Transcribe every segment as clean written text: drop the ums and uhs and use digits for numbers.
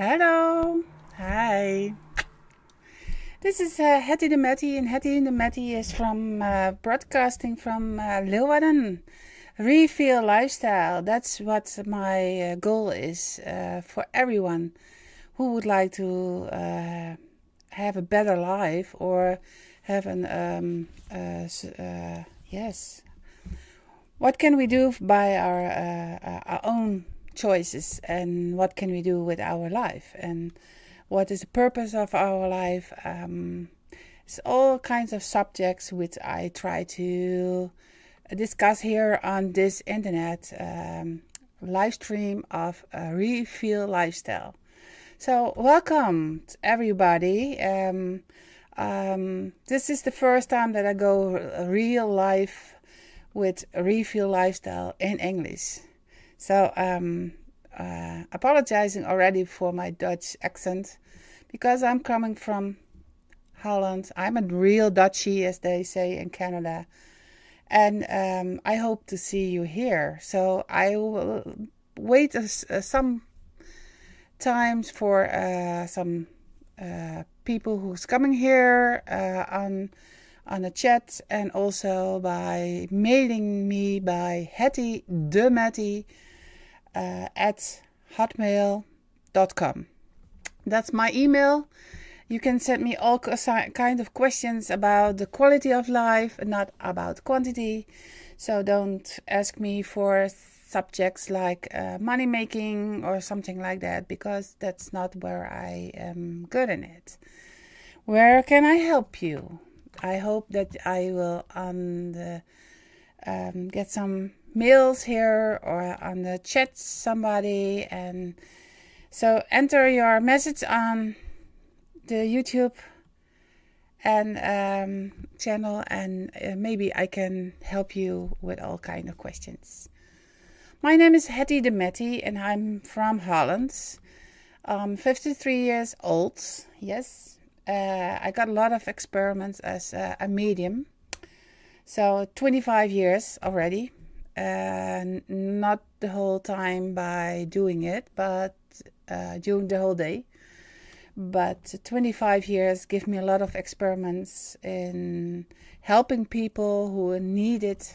Hello. Hi. This is Hetty de Metty, and Hetty de Metty is from broadcasting from Leeuwarden. Refill lifestyle. That's what my goal is for everyone who would like to have a better life or have an yes. What can we do by our own choices, and what can we do with our life, and what is the purpose of our life? It's all kinds of subjects which I try to discuss here on this internet live stream of Refill Lifestyle. So welcome everybody. This is the first time that I go real live with Refill Lifestyle in English. So apologizing already for my Dutch accent because I'm coming from Holland. I'm a real Dutchie, as they say in Canada. And I hope to see you here. So I will wait some times for some people who's coming here on the chat, and also by mailing me by Hetty de Metty at hotmail.com. That's my email. You can send me all kind of questions about the quality of life, not about quantity. So don't ask me for subjects like money making or something like that, because that's not where I am good in it. Where can I help you? I hope that I will get some mails here or on the chat somebody, and so enter your message on the YouTube and channel, and maybe I can help you with all kind of questions. My name is Hetty de Metty, and I'm from Holland. I'm 53 years old. Yes. I got a lot of experiments as a medium. So 25 years already. Not the whole time by doing it, but during the whole day. But 25 years give me a lot of experiments in helping people who needed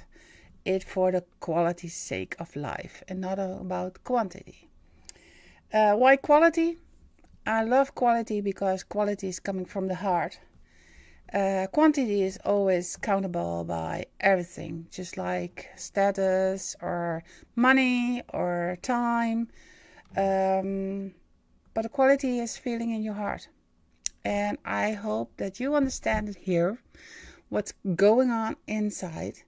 it for the quality sake of life and not about quantity. Why quality? I love quality because quality is coming from the heart. Quantity is always countable by everything, just like status or money or time. But the quality is feeling in your heart. And I hope that you understand it here, what's going on inside,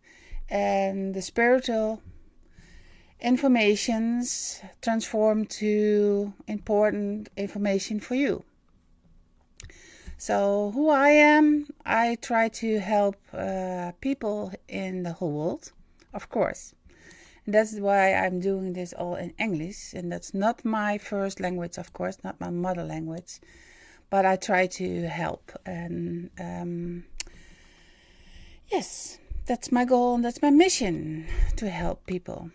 and the spiritual informations transform to important information for you. So who I am, I try to help people in the whole world, of course. And that's why I'm doing this all in English, and that's not my first language, of course, not my mother language, but I try to help. And yes, that's my goal and that's my mission, to help people.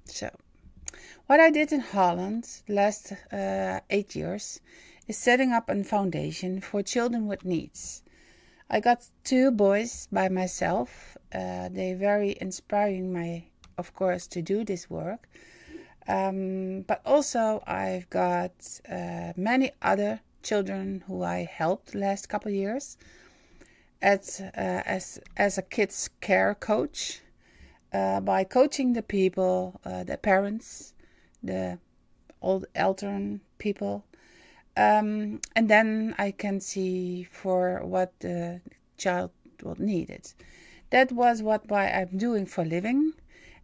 So, what I did in Holland last 8 years is setting up a foundation for children with needs. I got 2 boys by myself. They're very inspiring me, of course, to do this work. But also I've got many other children who I helped the last couple of years as a kids care coach. By coaching the people, the parents, the old elderly people. And then I can see for what the child will need it. That was why I'm doing for a living.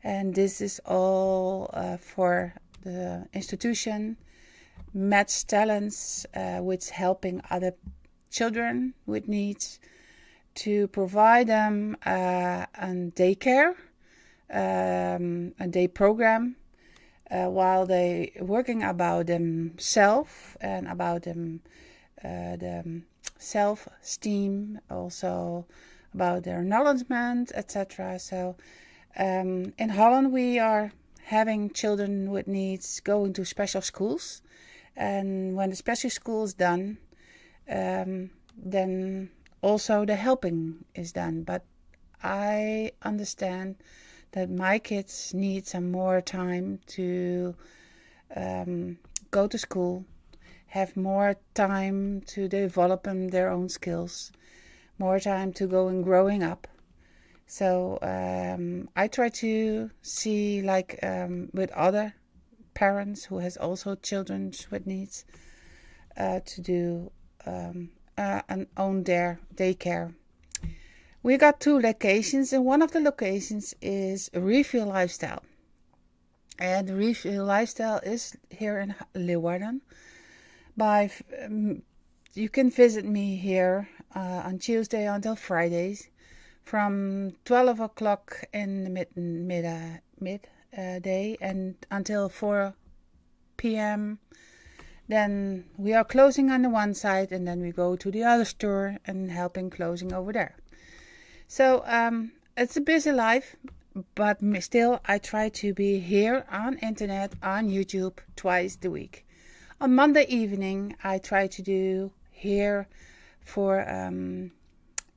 And this is all for the institution, Match Talents, which helping other children with needs to provide them a daycare, a day program, while they working about themselves and about them, the self-esteem, also about their acknowledgement, etc. So in Holland we are having children with needs going to special schools, And when the special school is done, then also the helping is done. But I understand that my kids need some more time to go to school, have more time to develop their own skills, more time to go and growing up. So I try to see, like with other parents who has also children with needs, to do and own their daycare. We got 2 locations, and one of the locations is Refill Lifestyle. And Refill Lifestyle is here in Leeuwarden. You can visit me here on Tuesday until Fridays from 12 o'clock in the midday and until 4 p.m. Then we are closing on the one side, and then we go to the other store and helping closing over there. So it's a busy life, but still I try to be here on internet, on YouTube twice a week. On Monday evening I try to do here for in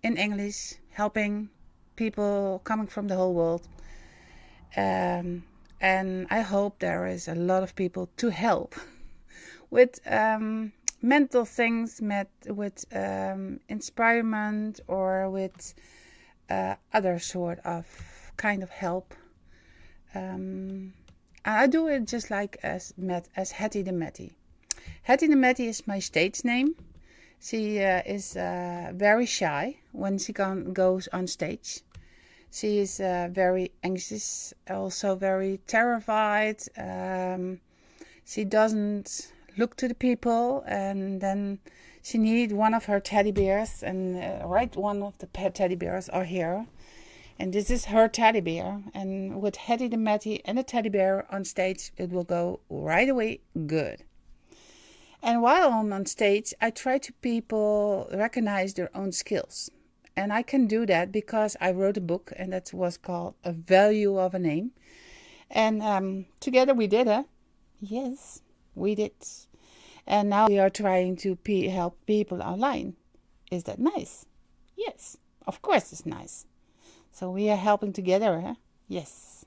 English, helping people coming from the whole world. And I hope there is a lot of people to help with mental things, with inspirement, or with other sort of kind of help. I do it just like as Hetty de Metty. Hetty de Metty is my stage name. She is very shy when she goes on stage. She is very anxious, also very terrified. She doesn't look to the people, and then she needs one of her teddy bears, and one of the pet teddy bears are here. And this is her teddy bear. And with Hetty de Metty and a teddy bear on stage, it will go right away good. And while I'm on stage, I try to people recognize their own skills. And I can do that because I wrote a book, and that was called A Value of a Name. And together we did it. Yes, we did. And now we are trying to help people online. Is that nice? Yes, of course it's nice. So we are helping together, huh? Yes.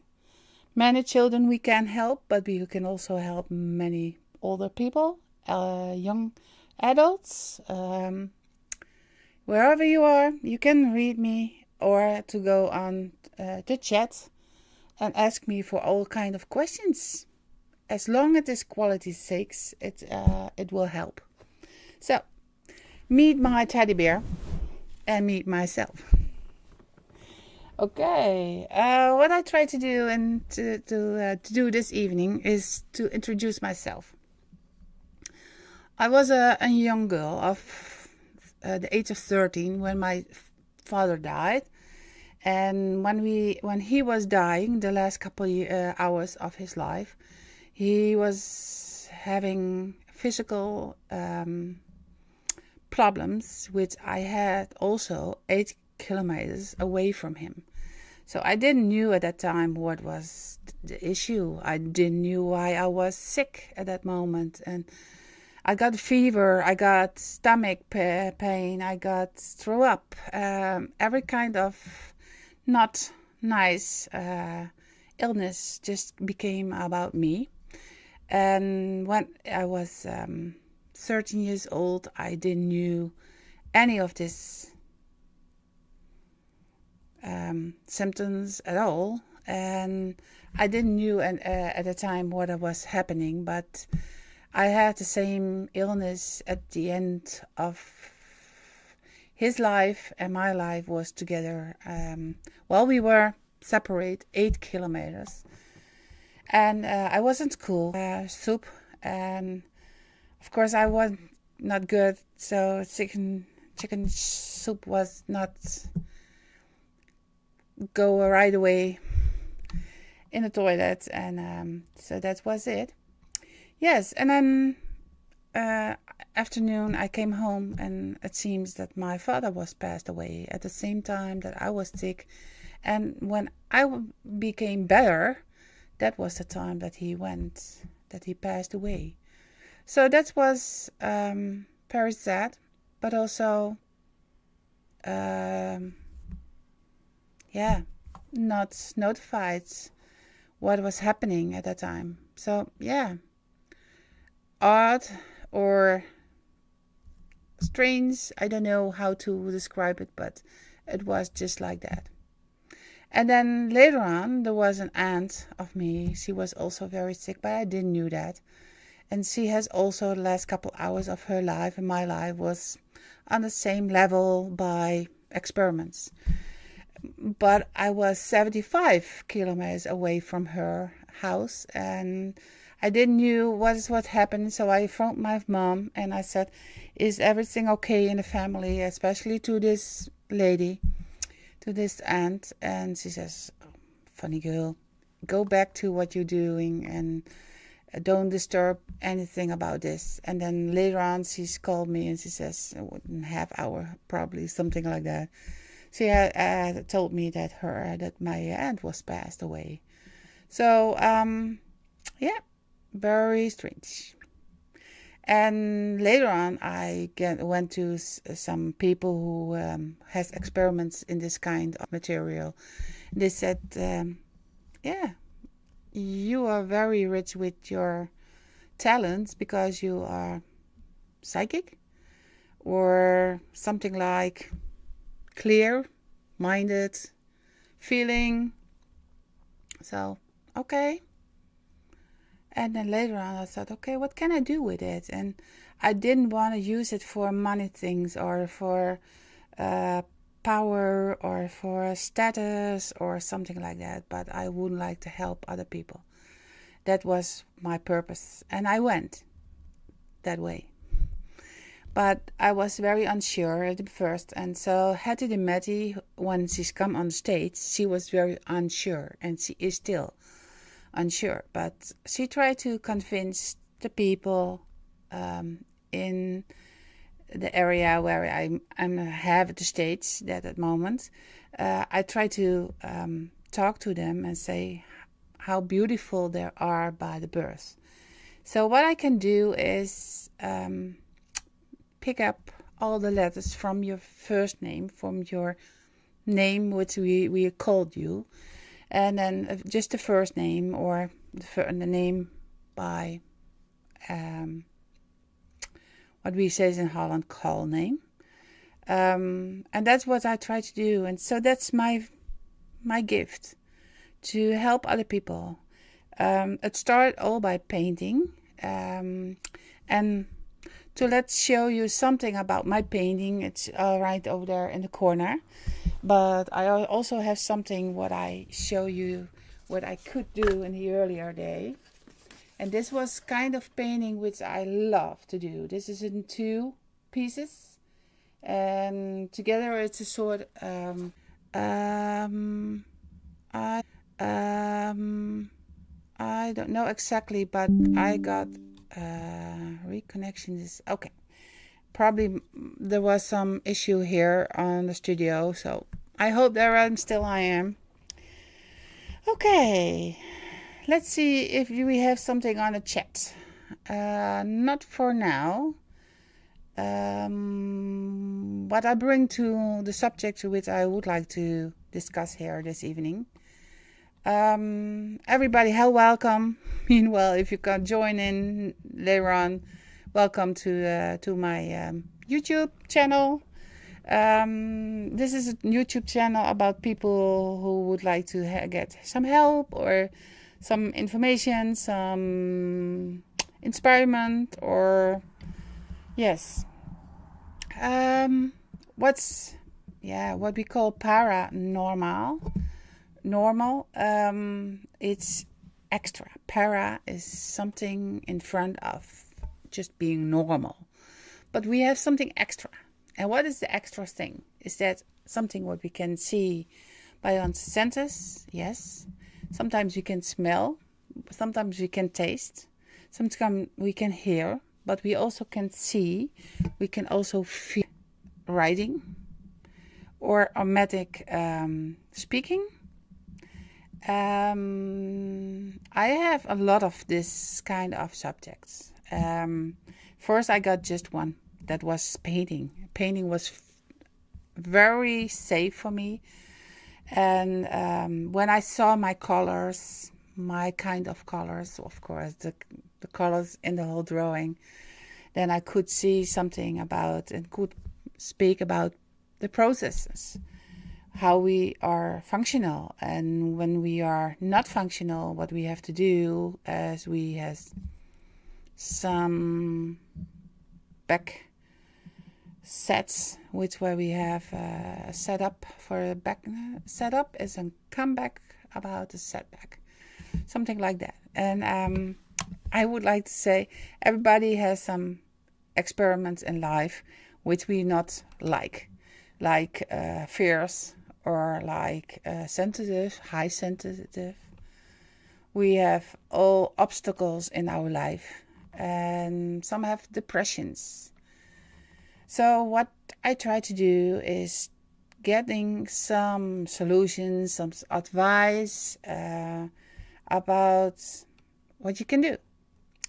Many children we can help, but we can also help many older people, young adults. Wherever you are, you can read me or to go on the chat and ask me for all kind of questions. As long as it's quality sakes, it will help. So, meet my teddy bear and meet myself. Okay, what I try to do and to do this evening is to introduce myself. I was a young girl of the age of 13 when my father died, and when he was dying, the last couple hours of his life, he was having physical problems, which I had also 8 kilometers away from him. So I didn't know at that time what was the issue. I didn't know why I was sick at that moment. And I got fever, I got stomach pain, I got throw up, every kind of not nice illness just became about me. And when I was 13 years old, I didn't know any of this symptoms at all, and I didn't know at the time what was happening, but I had the same illness at the end of his life, and my life was together. While we were separate 8 kilometers, and I was in school, soup, and of course I was not good, so chicken soup was not go right away in the toilet, and so that was it. Yes, and then afternoon I came home, and it seems that my father was passed away at the same time that I was sick. And when I became better, that was the time that he passed away. So that was very sad, but also, um, yeah, not notified what was happening at that time. So yeah, odd or strange. I don't know how to describe it, but it was just like that. And then later on, there was an aunt of me. She was also very sick, but I didn't knew that. And she has also the last couple hours of her life and my life was on the same level by experiments. But I was 75 kilometers away from her house and I didn't knew what happened. So I phoned my mom and I said, is everything okay in the family, especially to this lady, to this aunt? And she says, oh, funny girl, go back to what you're doing and don't disturb anything about this. And then later on she's called me and she says, half hour probably, something like that. She had told me that my aunt was passed away. So yeah, very strange. And later on I went to some people who has experiments in this kind of material. They said, yeah, you are very rich with your talents because you are psychic or something like clear-minded, feeling. So, okay. And then later on I thought, okay, what can I do with it? And I didn't want to use it for money things or for power or for status or something like that. But I would like to help other people. That was my purpose. And I went that way. But I was very unsure at first. And so Hetty de Metty, when she's come on stage, she was very unsure. And she is still unsure. But she tried to convince the people in the area where I have the stage at moment. I try to talk to them and say how beautiful they are by the birth. So what I can do is pick up all the letters from your first name, from your name which we called you, and then just the first name or the name by what we say in Holland call name, and that's what I try to do. And so that's my gift, to help other people. It started all by painting, and to let's show you something about my painting. It's right over there in the corner. But I also have something what I show you what I could do in the earlier day. And this was kind of painting which I love to do. This is in 2 pieces. And together it's a sort I don't know exactly, but I got reconnection is okay. Probably there was some issue here on the studio, so I hope there I am. Okay, let's see if we have something on the chat. Not for now. What I bring to the subject which I would like to discuss here this evening. Everybody, welcome. Meanwhile, if you can join in later on, welcome to my YouTube channel. This is a YouTube channel about people who would like to get some help or some information, some inspiration, or yes, what we call paranormal. Normal, it's extra. Para is something in front of just being normal, but we have something extra. And what is the extra thing? Is that something what we can see by our senses? Yes. Sometimes we can smell, sometimes we can taste, sometimes we can hear, but we also can see. We can also feel writing or automatic speaking. I have a lot of this kind of subjects, First, I got just one. That was painting. Painting was very safe for me. And when I saw my colors, my kind of colors, of course, the colors in the whole drawing, then I could see something about and could speak about the processes, how we are functional, and when we are not functional, what we have to do, as we have some back sets, which where we have a setup for a back setup is a comeback about a setback, something like that. And I would like to say everybody has some experiments in life which we not like fears, or like high sensitive. We have all obstacles in our life, and some have depressions. So what I try to do is getting some solutions, some advice about what you can do.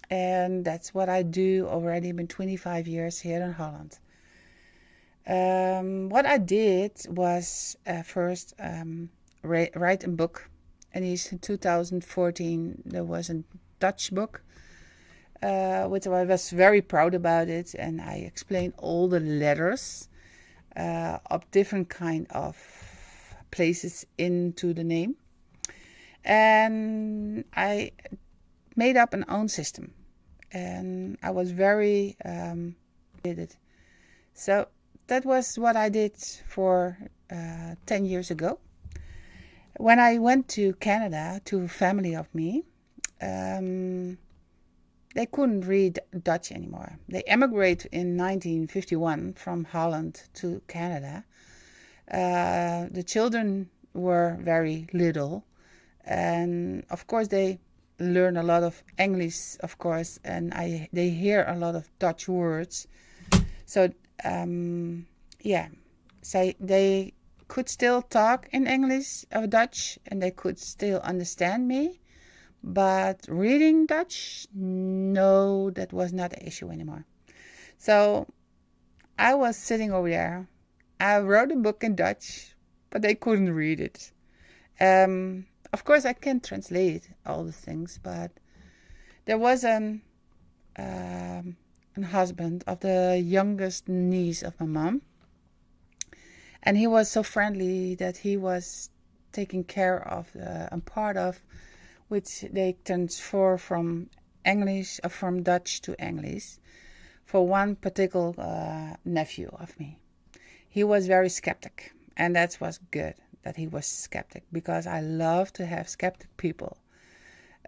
And that's what I do already been 25 years here in Holland. What I did was first write a book. And in 2014 there was a Dutch book, which I was very proud about it. And I explained all the letters of different kind of places into the name. And I made up an own system. And I was very did it. So that was what I did for 10 years ago. When I went to Canada to a family of me, they couldn't read Dutch anymore. They emigrated in 1951 from Holland to Canada. The children were very little, and of course they learn a lot of English, of course, and they hear a lot of Dutch words. So they could still talk in English or Dutch, and they could still understand me. But reading Dutch, no, that was not an issue anymore. So I was sitting over there. I wrote a book in Dutch, but they couldn't read it. Of course, I can translate all the things, but there was an husband of the youngest niece of my mom, and he was so friendly that he was taking care of a part of which they transfer from English or from Dutch to English for one particular nephew of me. He was very skeptic, and that was good that he was skeptic, because I love to have skeptic people.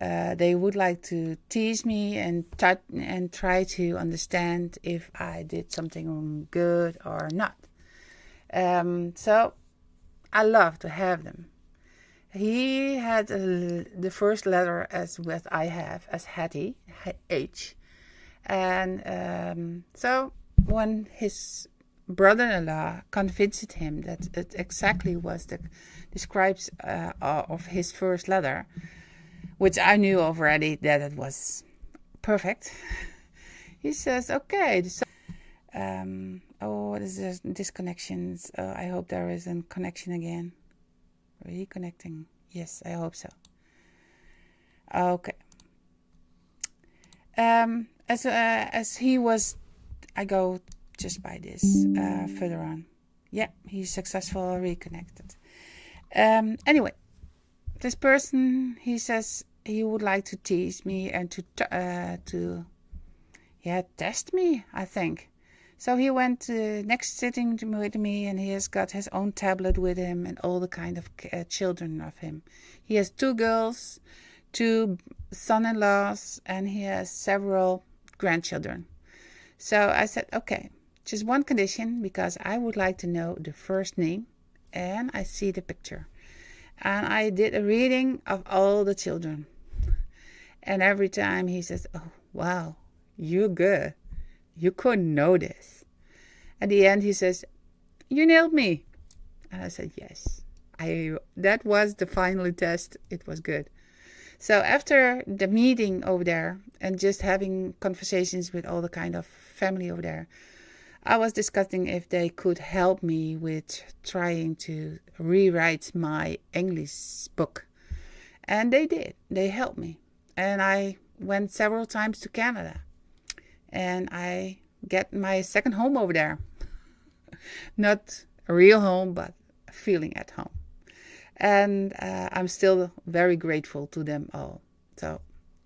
They would like to tease me and try to understand if I did something good or not. So I love to have them. He had the first letter as what I have, as Hetty, H. And so when his brother-in-law convinced him that it exactly was the describes of his first letter, which I knew already that it was perfect, he says, okay. So, what is this disconnections? I hope there is a connection again. Reconnecting. Yes, I hope so. Okay. As he was, I go just by this further on. Yeah, he's successful, reconnected. Anyway, this person, he says he would like to tease me and to test me, I think. So he went to next sitting with me, and he has got his own tablet with him and all the kind of children of him. He has 2 girls, 2 son-in-laws, and he has several grandchildren. So I said, okay, just one condition, because I would like to know the first name and I see the picture. And I did a reading of all the children. And every time he says, oh, wow, you're good. You couldn't know this. At the end, he says, you nailed me. And I said, yes. That was the final test. It was good. So after the meeting over there and just having conversations with all the kind of family over there, I was discussing if they could help me with trying to rewrite my English book. And they did. They helped me. And I went several times to Canada. And I get my second home over there. Not a real home, but feeling at home. And I'm still very grateful to them all. So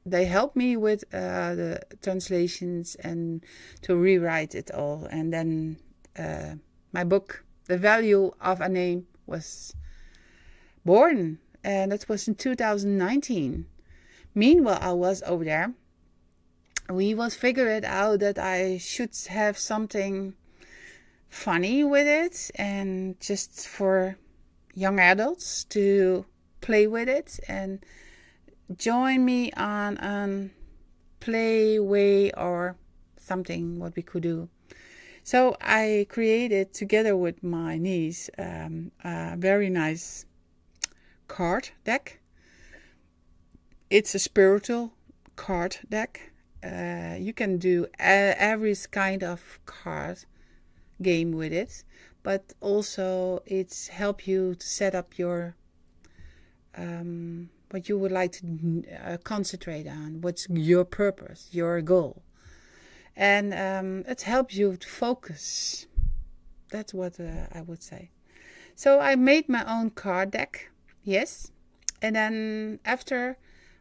they helped me with the translations and to rewrite it all. And then my book, The Value of a Name, was born. And that was in 2019. Meanwhile, I was over there. We was figured out that I should have something funny with it and just for young adults to play with it and join me on a play way or something what we could do. So I created together with my niece a very nice card deck. It's a spiritual card deck. You can do every kind of card game with it, but also it's help you to set up your what you would like to concentrate on, what's your purpose, your goal, and it helps you to focus. That's what I would say. So I made my own card deck, yes, and then after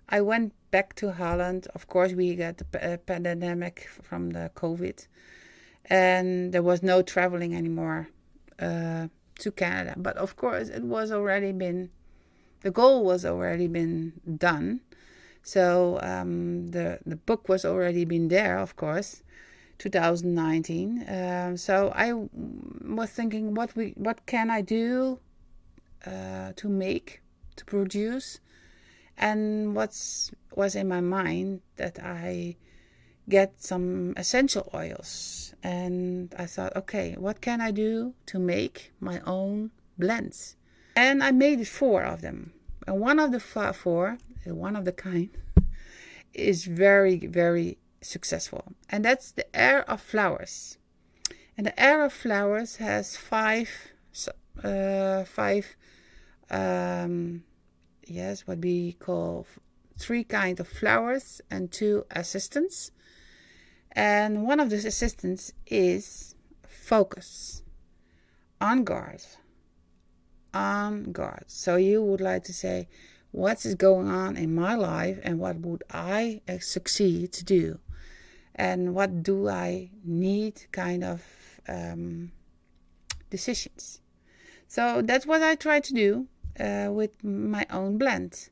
I went back to Holland. Of course, we got the pandemic from the COVID. And there was no traveling anymore to Canada. But of course, it was already been, the goal was already been done. So the book was already been there, of course, 2019. So I was thinking, what can I do to make, to produce? And was in my mind that I get some essential oils. And I thought, okay, what can I do to make my own blends? And I made 4 of them. And one of the 4, one of the kind, is very, very successful. And that's the Air of Flowers. And the Air of Flowers has 5 yes, what we call 3 kinds of flowers and 2 assistants. And one of the assistants is focus, on guard, on guard. So you would like to say, what is going on in my life and what would I succeed to do? And what do I need kind of decisions? So that's what I try to do with my own blend.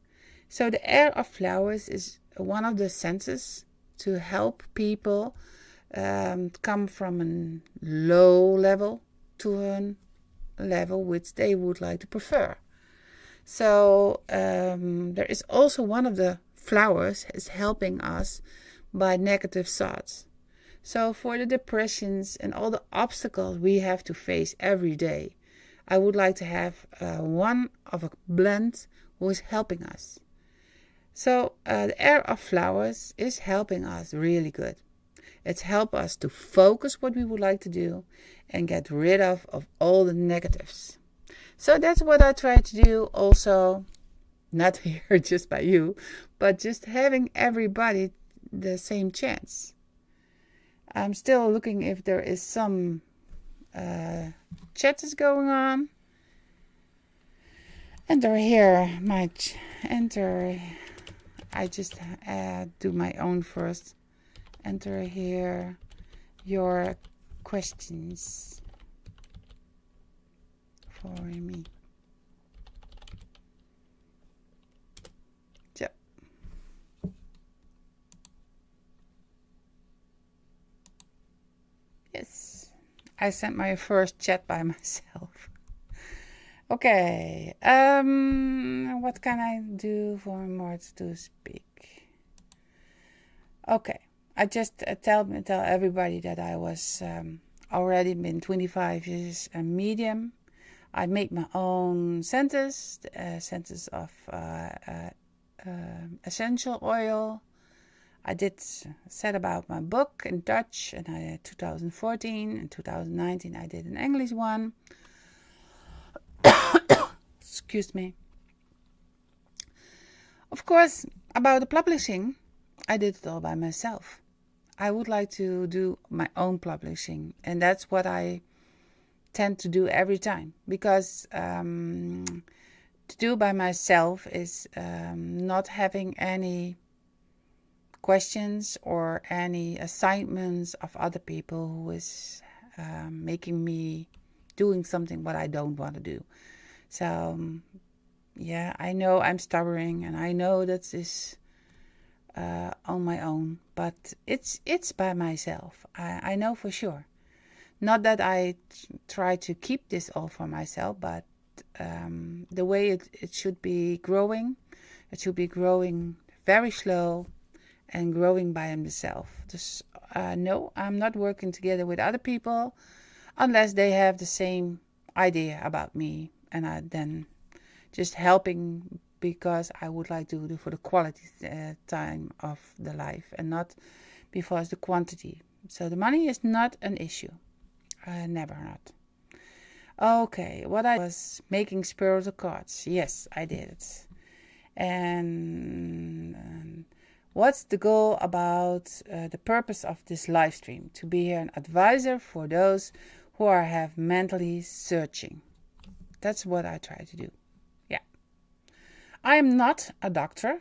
So the Air of Flowers is one of the senses to help people come from a low level to a level which they would like to prefer. So there is also one of the flowers is helping us by negative thoughts. So for the depressions and all the obstacles we have to face every day, I would like to have one of a blend who is helping us. So the Air of Flowers is helping us really good. It's help us to focus what we would like to do and get rid of all the negatives. So that's what I try to do also, not here just by you, but just having everybody the same chance. I'm still looking if there is some chat is going on. Enter here, enter. I just do my own first. Enter here your questions for me. So. Yes, I sent my first chat by myself. Okay, what can I do for more to speak? Okay, I just tell everybody that I was already been 25 years a medium. I make my own centers, centers of essential oil. I did said about my book in Dutch, and I 2014 and 2019 I did an English one. Excuse me. Of course, about the publishing, I did it all by myself. I would like to do my own publishing, and that's what I tend to do every time, because to do by myself is not having any questions or any assignments of other people who is making me doing something what I don't want to do. So yeah, I know I'm stubborn, and I know that is on my own, but it's by myself. I know for sure. Not that I try to keep this all for myself, but the way it should be growing, it should be growing very slow and growing by himself. Just no, I'm not working together with other people unless they have the same idea about me, and I then just helping because I would like to do for the quality time of the life and not because the quantity. So the money is not an issue. Never not. Okay, what I was making spiritual cards. Yes, I did it. And what's the goal about the purpose of this live stream? To be an advisor for those who have mentally searching. That's what I try to do. Yeah. I am not a doctor.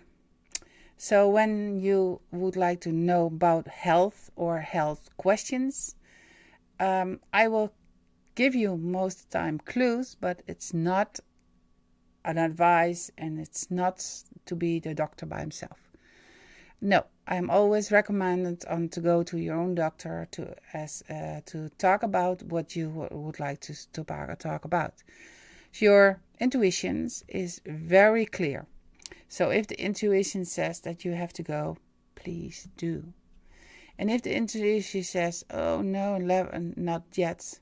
So when you would like to know about health or health questions, I will give you most of the time clues, but it's not an advice, and it's not to be the doctor by himself. No, I'm always recommended on to go to your own doctor to talk about what you would like to talk about. Your intuitions is very clear. So if the intuition says that you have to go, please do. And if the intuition says, oh no, not yet,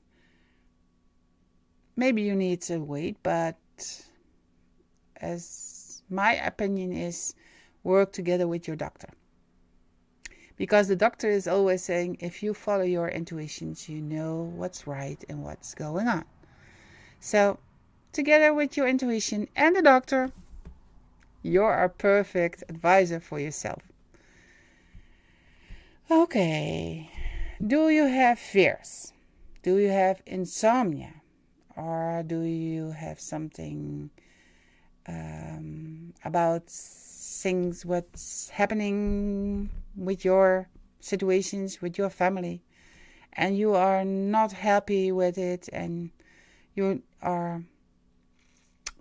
maybe you need to wait, but as my opinion is, work together with your doctor. Because the doctor is always saying, if you follow your intuitions, you know what's right and what's going on. So, together with your intuition and the doctor, you're a perfect advisor for yourself. Okay, do you have fears? Do you have insomnia? Or do you have something about things, what's happening with your situations, with your family, and you are not happy with it, and you are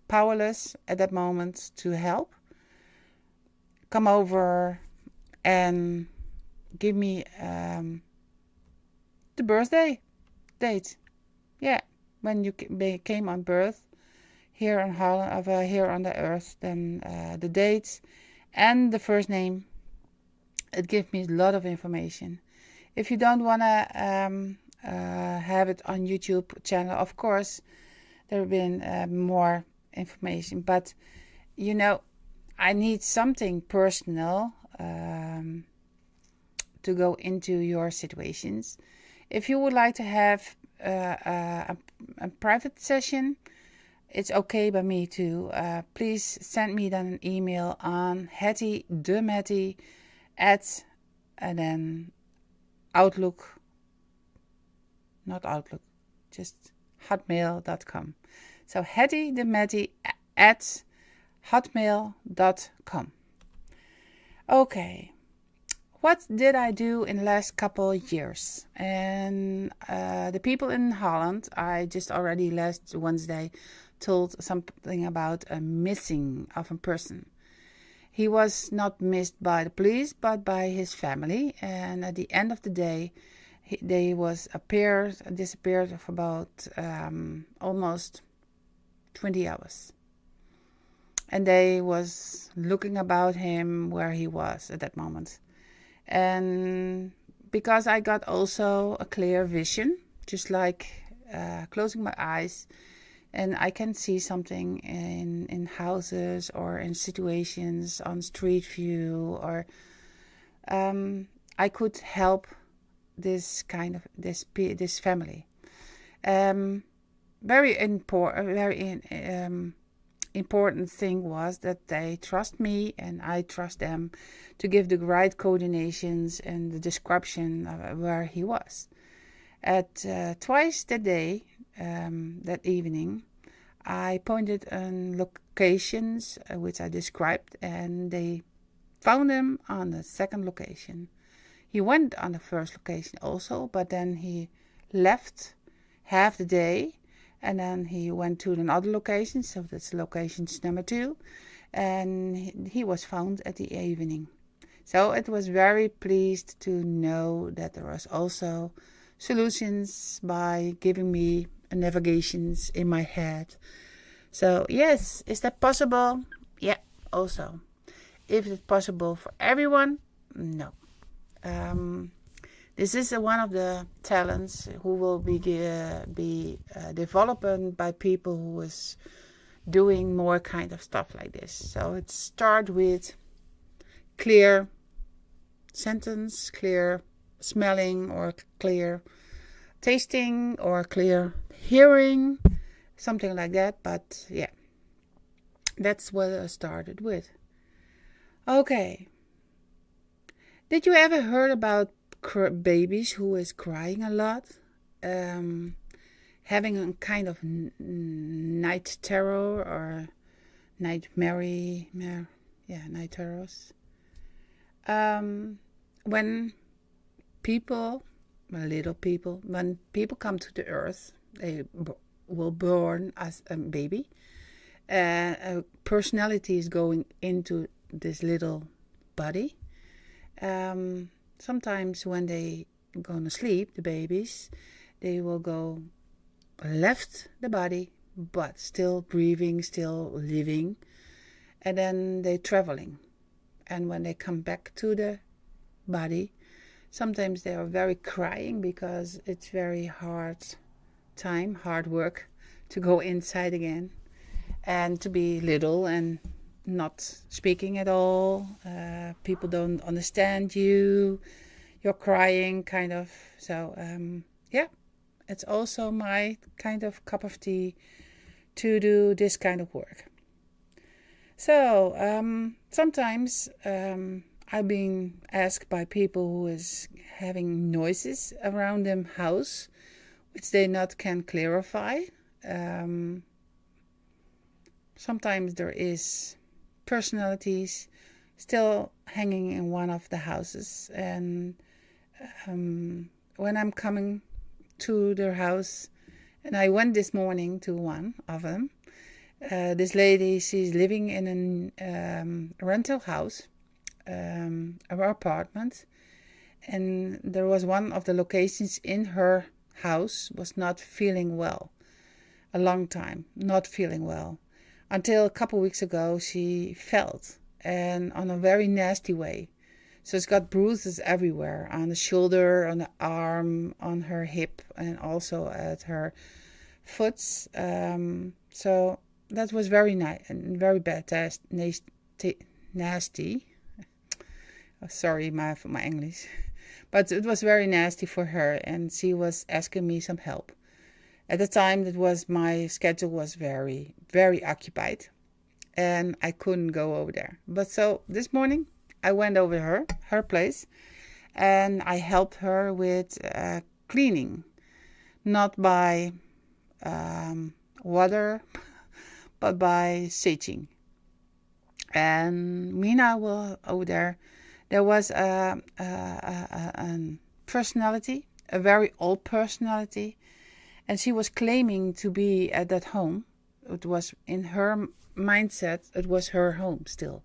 powerless at that moment to help? Come over and give me the birthday date. Yeah, when you came on birth here in Holland, here on the earth, then the date and the first name. It gives me a lot of information. If you don't want to have it on YouTube channel, of course, there have been more information. But, you know, I need something personal to go into your situations. If you would like to have a private session, it's okay by me too. Please send me then an email on Hetty de Metty at and then Outlook, not Outlook, just hotmail.com. So Hetty de Metty at hotmail.com. Okay. What did I do in the last couple of years? And the people in Holland, I just already last Wednesday told something about a missing of a person. He was not missed by the police, but by his family. And at the end of the day, they was disappeared for about almost 20 hours. And they was looking about him where he was at that moment. And because I got also a clear vision, just like closing my eyes, and I can see something in houses or in situations on street view, or I could help this family. Very important thing was that they trust me and I trust them to give the right coordinations and the description of where he was. At twice that day, that evening, I pointed on locations which I described, and they found him on the second location. He went on the first location also, but then he left half the day, and then he went to another location, so that's location number 2, and he was found at the evening. So it was very pleased to know that there was also solutions by giving me navigations in my head. So yes, is that possible? Yeah, also. If it's possible for everyone, no. This is one of the talents who will be developed by people who is doing more kind of stuff like this. So it starts with clear sentence, clear smelling, or clear tasting, or clear hearing, something like that. But yeah, that's what I started with. Okay. Did you ever heard about babies who is crying a lot? Having a kind of night terror or night terrors. When people come to the earth, they will born as a baby. A personality is going into this little body. Sometimes when they go to sleep, the babies, they will go left the body, but still breathing, still living, and then they're traveling. And when they come back to the body, sometimes they are very crying because it's very hard work to go inside again and to be little and not speaking at all. People don't understand you. You're crying, kind of. So, yeah, it's also my kind of cup of tea to do this kind of work. So, sometimes I've been asked by people who is having noises around them house, which they not can clarify. Sometimes there is personalities still hanging in one of the houses, and when I'm coming to their house, and I went this morning to one of them, this lady, she's living in a rental house, an apartment, and there was one of the locations in her house was not feeling well, a long time not feeling well. Until a couple weeks ago, she felt, and on a very nasty way. So it's got bruises everywhere, on the shoulder, on the arm, on her hip, and also at her foots. So that was very very bad, nasty. Sorry, my English, but it was very nasty for her, and she was asking me some help. At the time, my schedule was very, very occupied, and I couldn't go over there. But so this morning, I went over her place, and I helped her with cleaning, not by water, but by saging. And Mina was over there. There was a personality, a very old personality, and she was claiming to be at that home. It was in her mindset, it was her home still.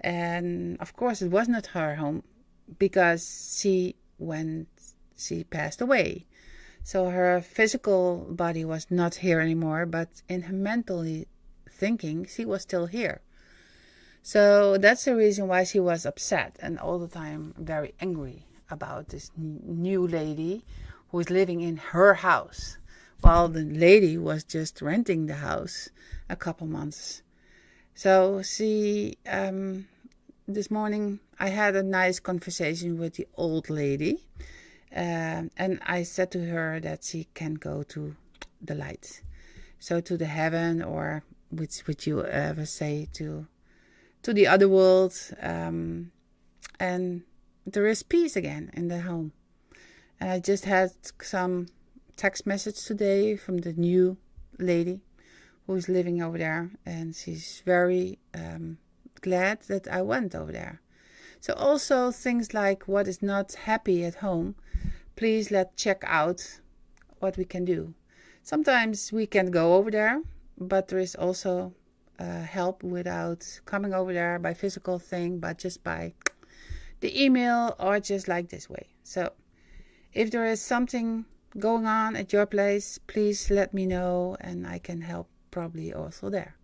And of course it was not her home, because she passed away. So her physical body was not here anymore, but in her mentally thinking, she was still here. So that's the reason why she was upset and all the time very angry about this new lady who is living in her house, while the lady was just renting the house a couple months. So this morning I had a nice conversation with the old lady, and I said to her that she can go to the light, so to the heaven, or which you ever say to the other world, and there is peace again in the home. And I just had some text message today from the new lady who's living over there, and she's very glad that I went over there. So also things like what is not happy at home, please let's check out what we can do. Sometimes we can go over there, but there is also help without coming over there by physical thing, but just by the email or just like this way. So if there is something going on at your place, please let me know and I can help probably also there.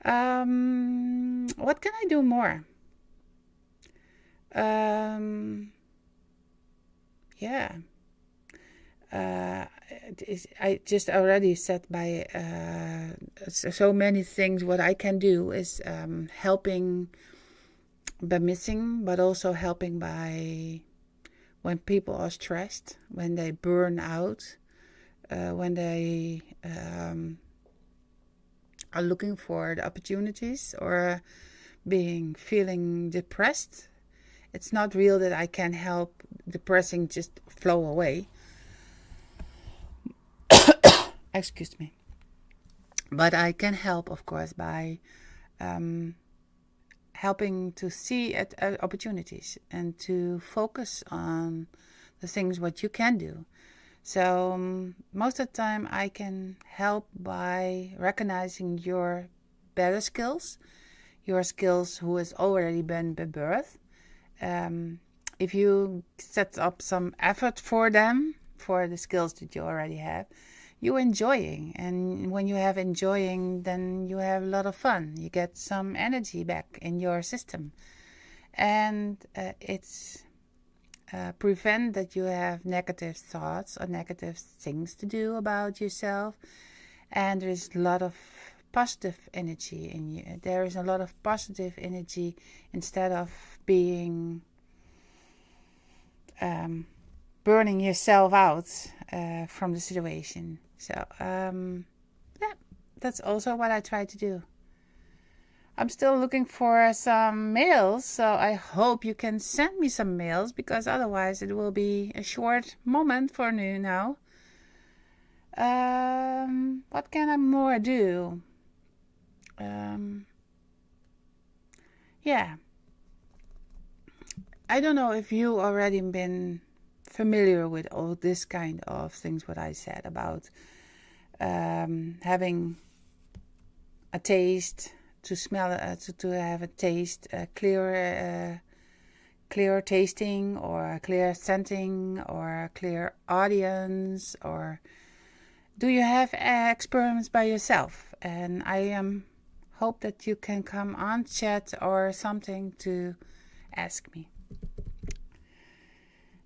What can I do more? I just already said by so many things. What I can do is helping by missing, but also helping by when people are stressed, when they burn out, when they are looking for the opportunities or feeling depressed. It's not real that I can help depressing just flow away. Excuse me. But I can help, of course, by helping to see at opportunities and to focus on the things what you can do. So most of the time I can help by recognizing your better skills, your skills who has already been by birth. If you set up some effort for them, for the skills that you already have, you're enjoying. And when you have enjoying, then you have a lot of fun. You get some energy back in your system. And it's prevent that you have negative thoughts or negative things to do about yourself. And there is a lot of positive energy in you. There is a lot of positive energy instead of being burning yourself out from the situation. So that's also what I try to do. I'm still looking for some mails, so I hope you can send me some mails, because otherwise it will be a short moment for you now. What can I more do? I don't know if you already been familiar with all this kind of things what I said about having a taste, to smell, to have a taste, clear tasting, or a clear scenting, or a clear audience, or do you have experiments by yourself? And I hope that you can come on chat or something to ask me.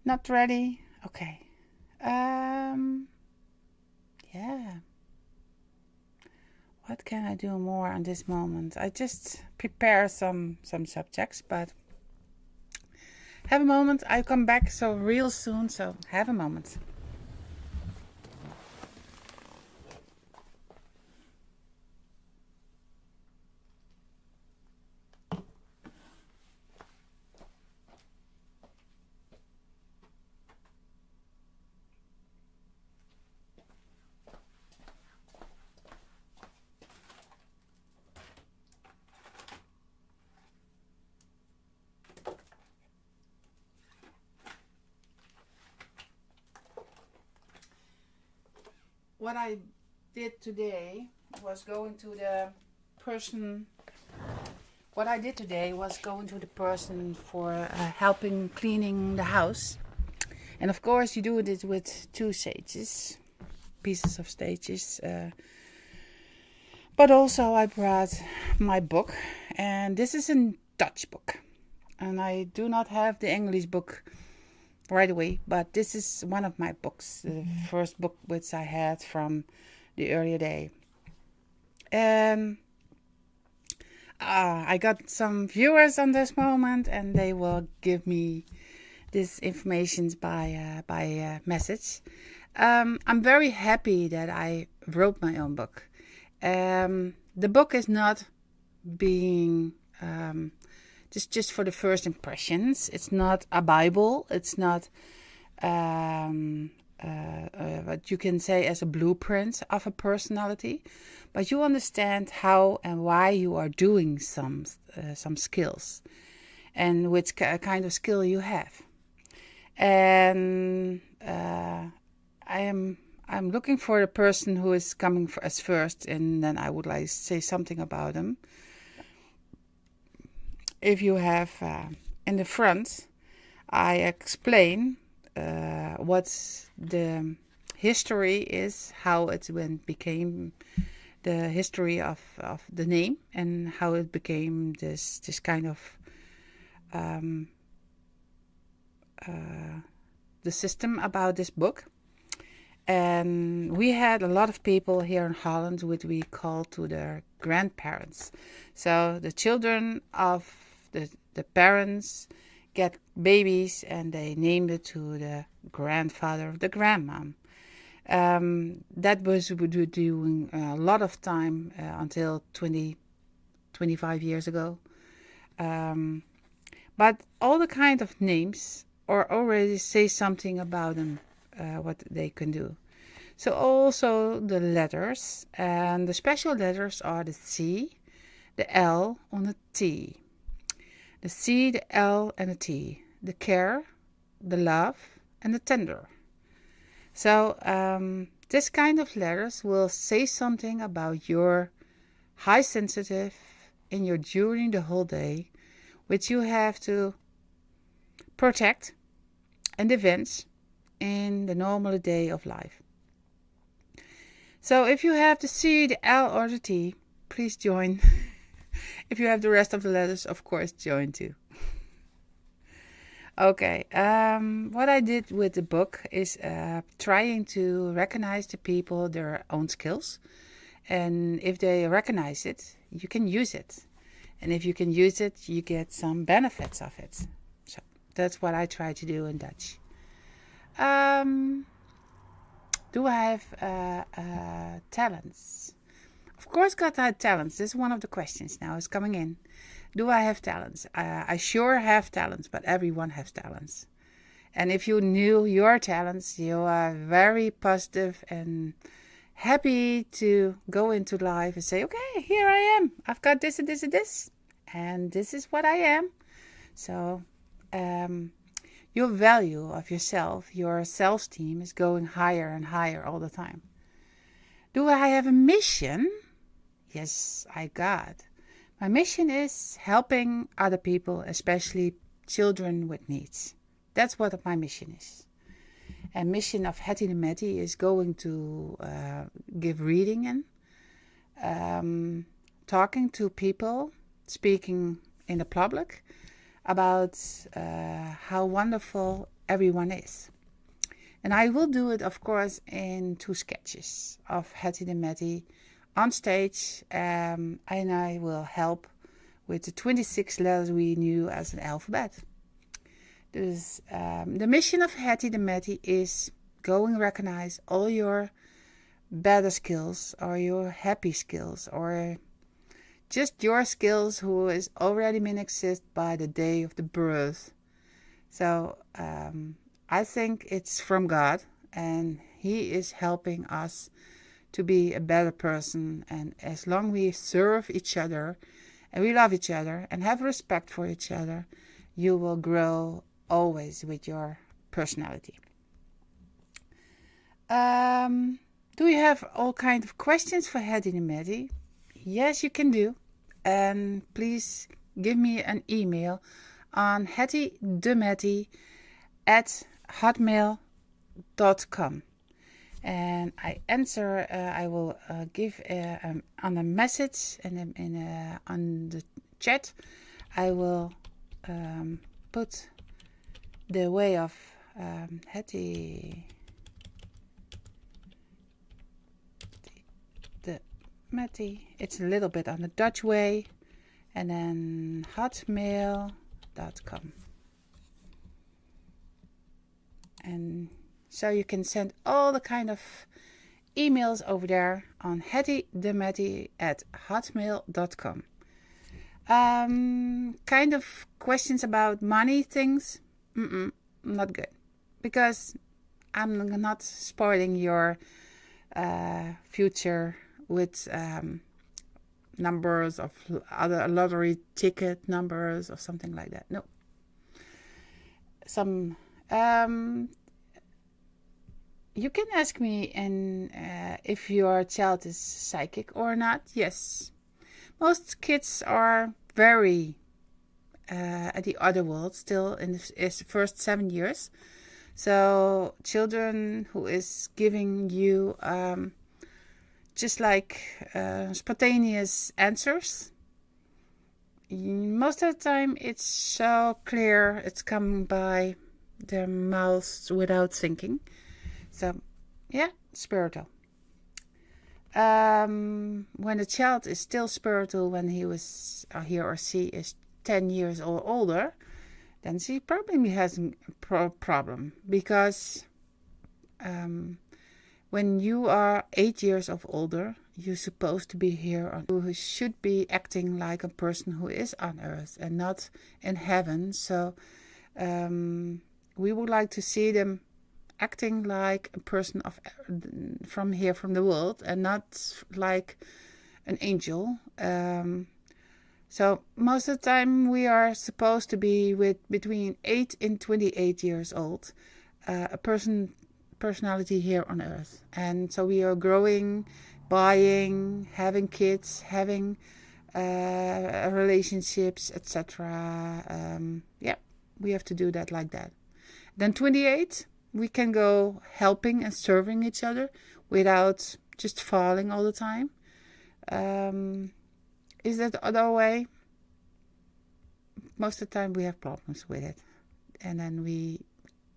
Not ready? Okay. What can I do more on this moment? I just prepare some subjects, but have a moment. I'll come back so real soon, so have a moment. What I did today was going to the person. What I did today was going to the person for helping cleaning the house. And of course you do it with two pieces of stages. But also I brought my book. And this is a Dutch book. And I do not have the English book right away, but this is one of my books, the first book which I had from the earlier day. And I got some viewers on this moment, and they will give me this information by message. I'm very happy that I wrote my own book. The book is not being just for the first impressions. It's not a Bible. It's not what you can say as a blueprint of a personality, but you understand how and why you are doing some skills, and which kind of skill you have. And I'm looking for a person who is coming as first, and then I would like to say something about them. If you have in the front, I explain what the history is, how it became the history of the name, and how it became this kind of the system about this book. And we had a lot of people here in Holland which we call to their grandparents. So the children of the parents get babies and they named it to the grandfather, the grandmom. That was we were doing a lot of time until 25 years ago. But all the kind of names or already say something about them, what they can do. So also the letters, and the special letters are the C, the L, and the T. The C, the L, and the T. The care, the love, and the tender. So this kind of letters will say something about your high sensitive in your during the whole day, which you have to protect and defend in the normal day of life. So if you have the C, the L, or the T, please join. If you have the rest of the letters, of course, join too. Okay, what I did with the book is trying to recognize the people, their own skills. And if they recognize it, you can use it. And if you can use it, you get some benefits of it. So that's what I try to do in Dutch. Do I have talents? Of course, God had talents. This is one of the questions now is coming in. Do I have talents? I sure have talents, but everyone has talents. And if you knew your talents, you are very positive and happy to go into life and say, okay, here I am. I've got this and this and this. And this is what I am. So your value of yourself, your self-esteem is going higher and higher all the time. Do I have a mission? Yes, I got. My mission is helping other people, especially children with needs. That's what my mission is. And mission of Hetty de Metty is going to give reading and talking to people, speaking in the public about how wonderful everyone is. And I will do it, of course, in 2 sketches of Hetty de Metty on stage, and I will help with the 26 letters we knew as an alphabet. Dus, the mission of Hetty de Metty is go and recognize all your better skills or your happy skills or just your skills who is already been exist by the day of the birth. So I think it's from God, and He is helping us to be a better person. And as long we serve each other and we love each other and have respect for each other, you will grow always with your personality. Do you have all kinds of questions for Hetty de Metty? Yes, you can do. And please give me an email on hettydemetty@hotmail.com. And I answer. I will give on a message and on the chat. I will put the way of Hetty de Metty. It's a little bit on the Dutch way. And then hotmail.com. And so you can send all the kind of emails over there on hettydemetty@hotmail.com. Kind of questions about money things, not good, because I'm not spoiling your future with numbers of other lottery ticket numbers or something like that. No. You can ask me if your child is psychic or not. Yes. Most kids are very at the other world still in the first 7 years. So children who is giving you just like spontaneous answers, most of the time it's so clear, it's coming by their mouths without thinking. So yeah, spiritual. When a child is still spiritual, when he or she is 10 years or older, then she probably has a problem, because when you are 8 years of older, you're supposed to be here. You should be acting like a person who is on earth and not in heaven. So we would like to see them acting like a person from the world, and not like an angel. So most of the time we are supposed to be with between 8 and 28 years old, a personality here on earth. And so we are growing, buying, having kids, having relationships, etc. Yeah, we have to do that like that. Then 28, we can go helping and serving each other without just falling all the time. Is that the other way? Most of the time we have problems with it. And then we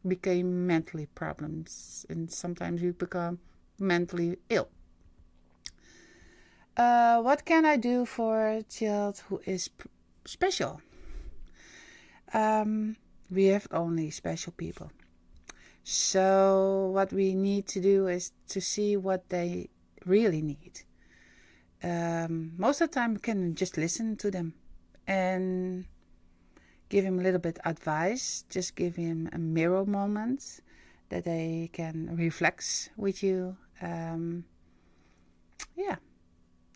became mentally problems. And sometimes we become mentally ill. What can I do for a child who is special? We have only special people. So what we need to do is to see what they really need. Most of the time we can just listen to them and give him a little bit advice. Just give him a mirror moment that they can reflect with you. Yeah,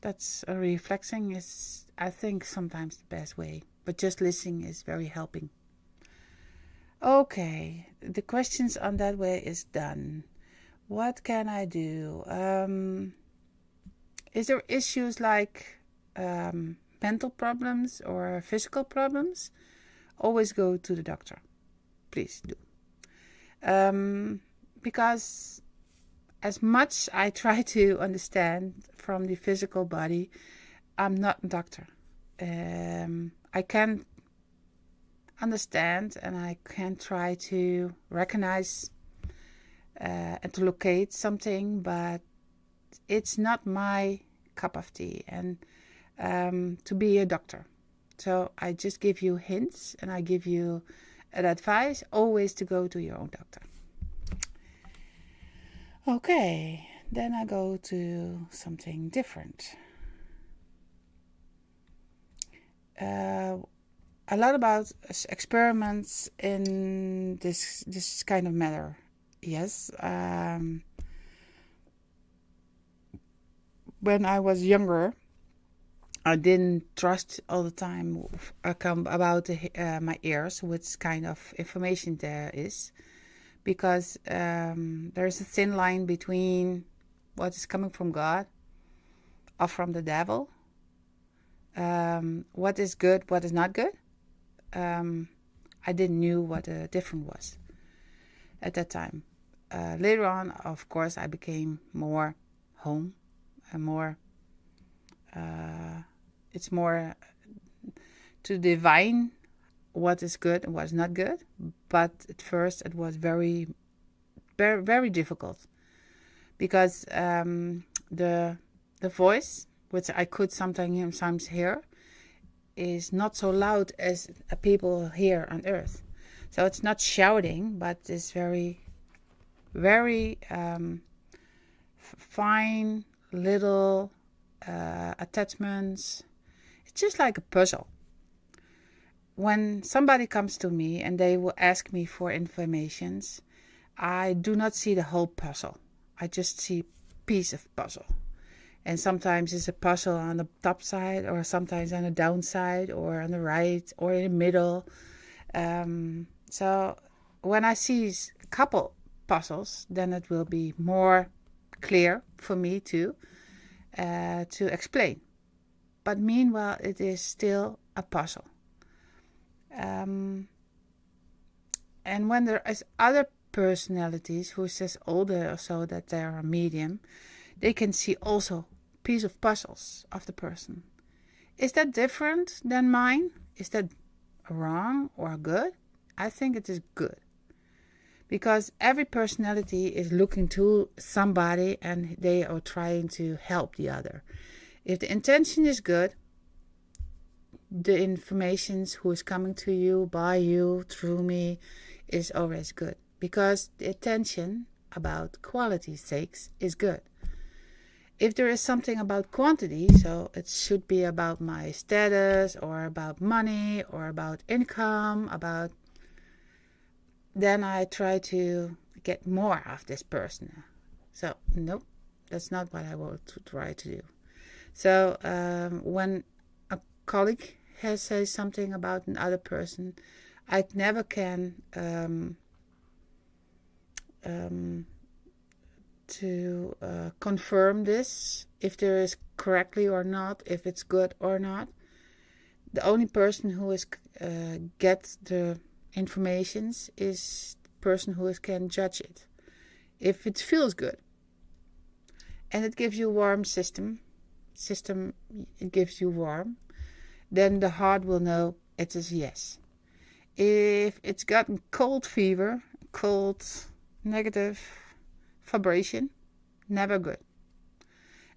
that's reflexing is, I think, sometimes the best way. But just listening is very helping. Okay, the questions on that way is done. What can I do? Is there issues like mental problems or physical problems? Always go to the doctor. Please do. Because as much I try to understand from the physical body, I'm not a doctor. I can understand and I can try to recognize and to locate something, but it's not my cup of tea and to be a doctor. So I just give you hints and I give you an advice always to go to your own doctor. Okay, then I go to something different. A lot about experiments in this kind of matter. Yes. When I was younger, I didn't trust all the time about my ears, what kind of information there is, because there's a thin line between what is coming from God or from the devil. What is good, what is not good. I didn't know what the difference was at that time. Later on, of course, I became more home and more. It's more to divine what is good and what is not good. But at first it was very, very, very difficult because the voice, which I could sometimes hear, is not so loud as people hear on Earth. So it's not shouting, but it's very, very fine little attachments. It's just like a puzzle. When somebody comes to me and they will ask me for informations, I do not see the whole puzzle. I just see a piece of puzzle. And sometimes it's a puzzle on the top side, or sometimes on the down side, or on the right, or in the middle. So when I see a couple puzzles, then it will be more clear for me to explain. But meanwhile, it is still a puzzle. And when there is other personalities who says older or so that they are a medium, they can see also piece of puzzles of the person. Is that different than mine? Is that wrong or good? I think it is good. Because every personality is looking to somebody and they are trying to help the other. If the intention is good, the information who is coming to you, by you, through me, is always good. Because the attention about quality's sakes is good. If there is something about quantity, so it should be about my status, or about money, or about income, then I try to get more of this person. So, nope, that's not what I will try to do. So, when a colleague says something about another person, I never can confirm this, if there is correctly or not, if it's good or not. The only person who is gets the informations is the person who can judge it. If it feels good and it gives you warm system it gives you warm, then the heart will know it is yes. If it's gotten cold fever, cold negative vibration, never good.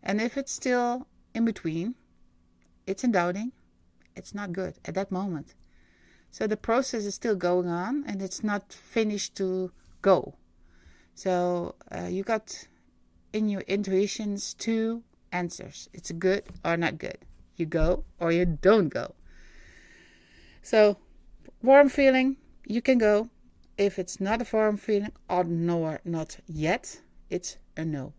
And if it's still in between, it's in doubting, it's not good at that moment. So the process is still going on and it's not finished to go. So you got in your intuitions 2 answers. It's good or not good. You go or you don't go. So warm feeling, you can go. If it's not a warm feeling, or no, or not yet, it's a no.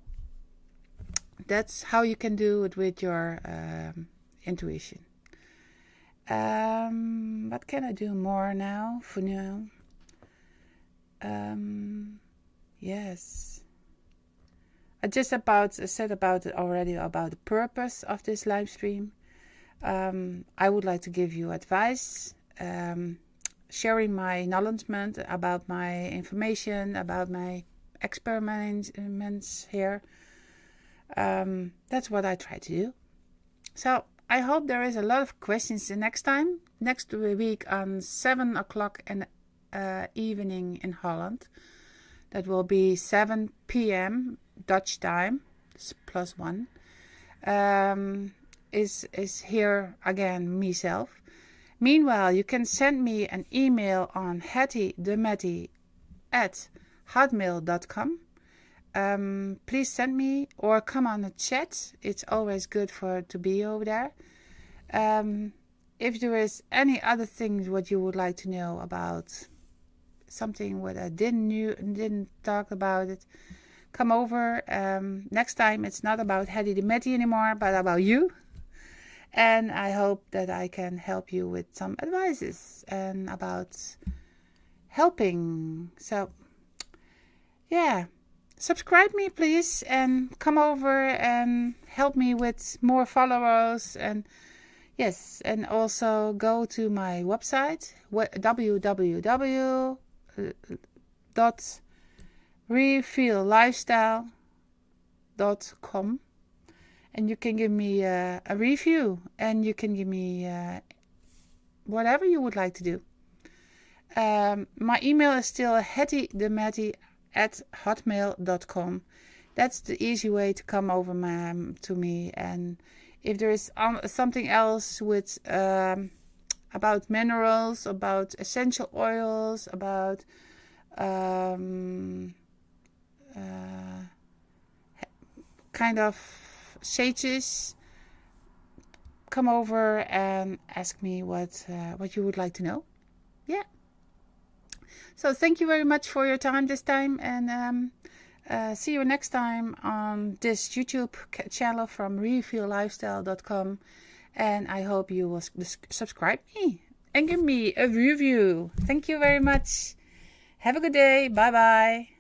That's how you can do it with your intuition. What can I do more now, for now? Yes. I just said about it already, about the purpose of this live stream. I would like to give you advice, sharing my acknowledgement about my information, about my experiments here. That's what I try to do. So I hope there is a lot of questions the next week on 7 o'clock in evening in Holland. That will be 7 p.m. Dutch time, +1. Is here again, myself. Meanwhile, you can send me an email on Hetty de Metty @hotmail.com. Please send me or come on a chat. It's always good to be over there. If there is any other things what you would like to know about something what I didn't talk about it, come over. Next time it's not about Hetty de Metty anymore, but about you. And I hope that I can help you with some advices and about helping. So, yeah. Subscribe me, please, and come over and help me with more followers. And yes, and also go to my website, www.refeellifestyle.com, and you can give me a review, and you can give me whatever you would like to do. My email is still hettydemetty@hotmail.com. That's the easy way to come over to me. And if there is something else with about minerals, about essential oils, about kind of sages, come over and ask me what you would like to know. Yeah. So thank you very much for your time this time, and see you next time on this YouTube channel from reveallifestyle.com. And I hope you will subscribe me and give me a review. Thank you very much. Have a good day. Bye bye.